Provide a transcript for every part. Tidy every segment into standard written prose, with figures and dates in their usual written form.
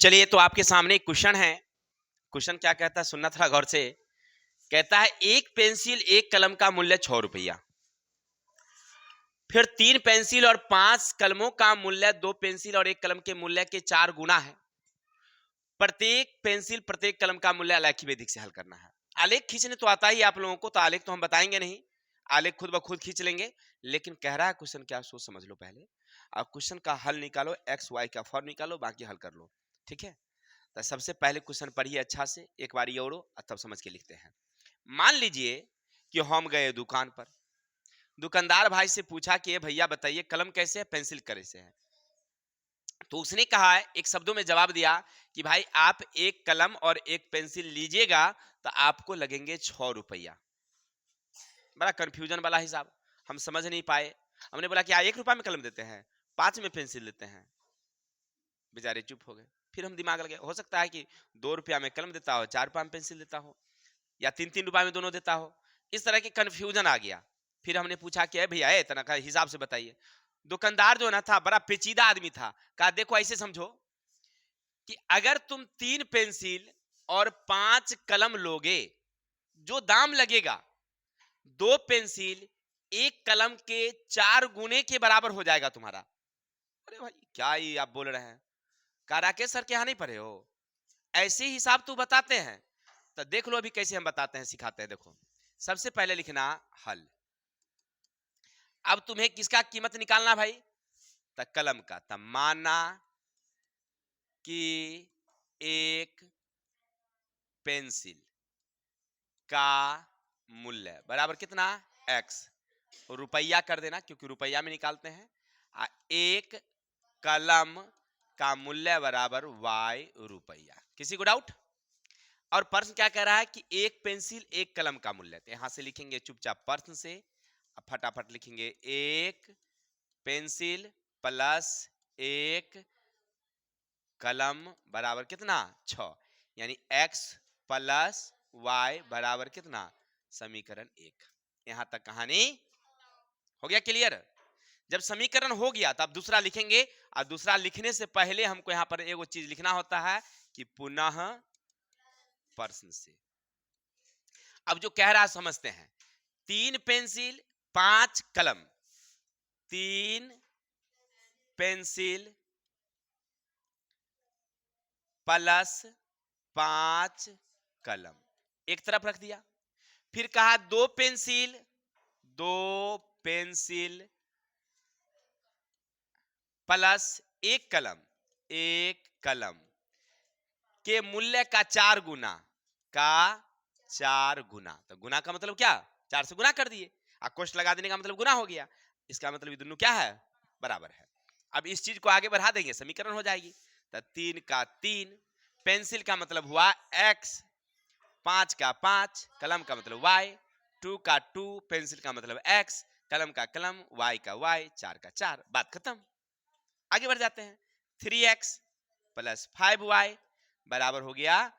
चलिए, तो आपके सामने एक क्वेश्चन है। क्वेश्चन क्या कहता है, सुनना थोड़ा गौर से। कहता है एक पेंसिल एक कलम का मूल्य 6 रुपया, फिर 3 पेंसिल और 5 कलमों का मूल्य 2 पेंसिल और 1 कलम के मूल्य के 4 गुना है। प्रत्येक पेंसिल प्रत्येक कलम का मूल्य अलग ही विधि से हल करना है। आलेख खींचने तो आता ही आप लोगों को, तो आलेख तो हम बताएंगे नहीं, आलेख खुद ब खुद खींच लेंगे। लेकिन कह रहा है क्वेश्चन क्या, सोच समझ लो पहले। अब क्वेश्चन का हल निकालो, एक्स वाई का फॉर्म निकालो, बाकी हल कर लो। ठीक है, तो सबसे पहले क्वेश्चन पढ़िए अच्छा से, एक बार योड़ो और तब समझ के लिखते हैं। मान लीजिए कि हम गए दुकान पर, दुकानदार भाई से पूछा कि भैया बताइए कलम कैसे है, पेंसिल कैसे है। तो उसने कहा है, एक शब्दों में जवाब दिया कि भाई आप एक कलम और एक पेंसिल लीजिएगा तो आपको लगेंगे 6 रुपया। बड़ा कंफ्यूजन वाला हिसाब, हम समझ नहीं पाए। हमने बोला कि 1 रुपया में कलम देते हैं, 5 में पेंसिल देते हैं। बेचारे चुप हो गए। फिर हम दिमाग लगे, हो सकता है कि 2 रुपया में कलम देता हो, 4 रुपया में पेंसिल देता हो, या 3-3 रुपया में दोनों देता हो। इस तरह की कंफ्यूजन आ गया। फिर हमने पूछा कि भैया इतना का हिसाब से बताइए। दुकानदार जो ना था, बड़ा पेचीदा आदमी था। कहा देखो ऐसे समझो कि अगर तुम 3 पेंसिल और 5 कलम लोगे, जो दाम लगेगा 2 पेंसिल 1 कलम के 4 गुने के बराबर हो जाएगा तुम्हारा। अरे भाई क्या ये आप बोल रहे हैं, कहा राकेश सर के यहाँ नहीं पढ़े हो, ऐसे ही हिसाब तो बताते हैं। तो देख लो अभी कैसे हम बताते हैं, सिखाते हैं। देखो सबसे पहले लिखना हल। अब तुम्हें किसका कीमत निकालना भाई, तो कलम का। तो माना कि एक पेंसिल का मूल्य बराबर कितना, x, रुपया कर देना क्योंकि रुपया में निकालते हैं। एक कलम का मूल्य बराबर y रुपया। किसी को डाउट? और प्रश्न क्या कह रहा है कि एक पेंसिल एक कलम का मूल्य। तो यहां से लिखेंगे चुपचाप प्रश्न से, अब फटाफट लिखेंगे एक पेंसिल प्लस एक कलम बराबर कितना 6, यानी x प्लस y बराबर कितना, समीकरण 1। यहां तक कहानी हो गया क्लियर। जब समीकरण हो गया तो अब दूसरा लिखेंगे, और दूसरा लिखने से पहले हमको यहां पर एगो चीज लिखना होता है कि पुनः प्रश्न से। अब जो कह रहा समझते हैं, 3 पेंसिल 5 कलम, 3 पेंसिल प्लस 5 कलम एक तरफ रख दिया। फिर कहा 2 पेंसिल प्लस एक कलम के मूल्य का 4 गुना, तो गुना का मतलब क्या, 4 से गुना कर दिए, कोष्ठ लगा देने का मतलब गुना हो गया। इसका मतलब ये दोनों क्या है, बराबर है। अब इस चीज को आगे बढ़ा देंगे, समीकरण हो जाएगी। तो 3 का 3, पेंसिल का मतलब हुआ x, 5 का 5, कलम का मतलब y, 2 का 2, पेंसिल का मतलब x, कलम का कलम, y का y, 4 का 4। बात खत्म। आगे बढ़ जाते हैं। 3x प्लस 5y बराबर हो गया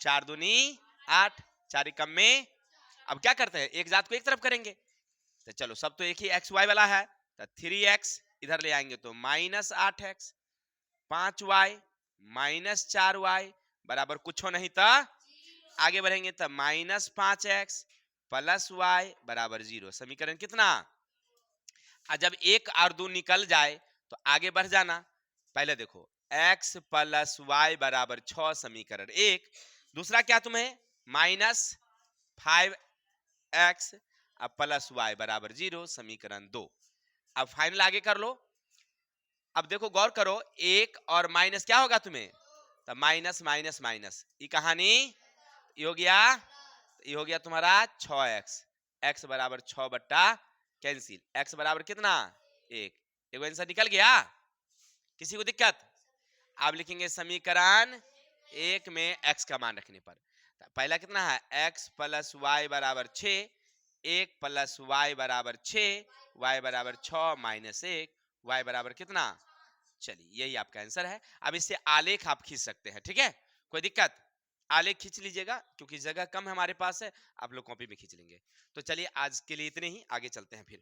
4 दूनी 8, 4 कम में। अब क्या करते हैं, एक जात को एक तरफ करेंगे। तो चलो सब तो एक ही एक्स वाई वाला है, तो 3x इधर ले आएंगे तो minus 8x, 5y minus 4y बराबर कुछ हो नहीं था। आगे बढ़ेंगे तो माइनस 5x प्लस y बराबर 0। समीकरण कितना, जब 1 और 2 निकल जाए तो आगे बढ़ जाना। पहले देखो x प्लस y बराबर 6, समीकरण 1। दूसरा क्या तुम्हें, माइनस 5x प्लस y बराबर 0, समीकरण 2। अब फाइनल आगे कर लो। अब देखो गौर करो, 1 और माइनस क्या होगा तुम्हें, तो माइनस माइनस माइनस, ये कहानी ये हो गया, ये हो गया तुम्हारा 6x, x बराबर 6 बट्टा कैंसिल, x बराबर कितना 1, एगो आंसर निकल गया। किसी को दिक्कत? आप लिखेंगे समीकरण 1 में x का मान रखने पर। पहला कितना है, x प्लस वाई बराबर 6, 1 प्लस वाई बराबर 6, y बराबर 6 माइनस 1, y बराबर कितना। चलिए यही आपका आंसर है। अब इससे आलेख आप खींच सकते हैं, ठीक है, कोई दिक्कत? आलेख खींच लीजिएगा क्योंकि जगह कम है हमारे पास है, आप लोग कॉपी में खींच लेंगे। तो चलिए आज के लिए इतने ही, आगे चलते हैं फिर।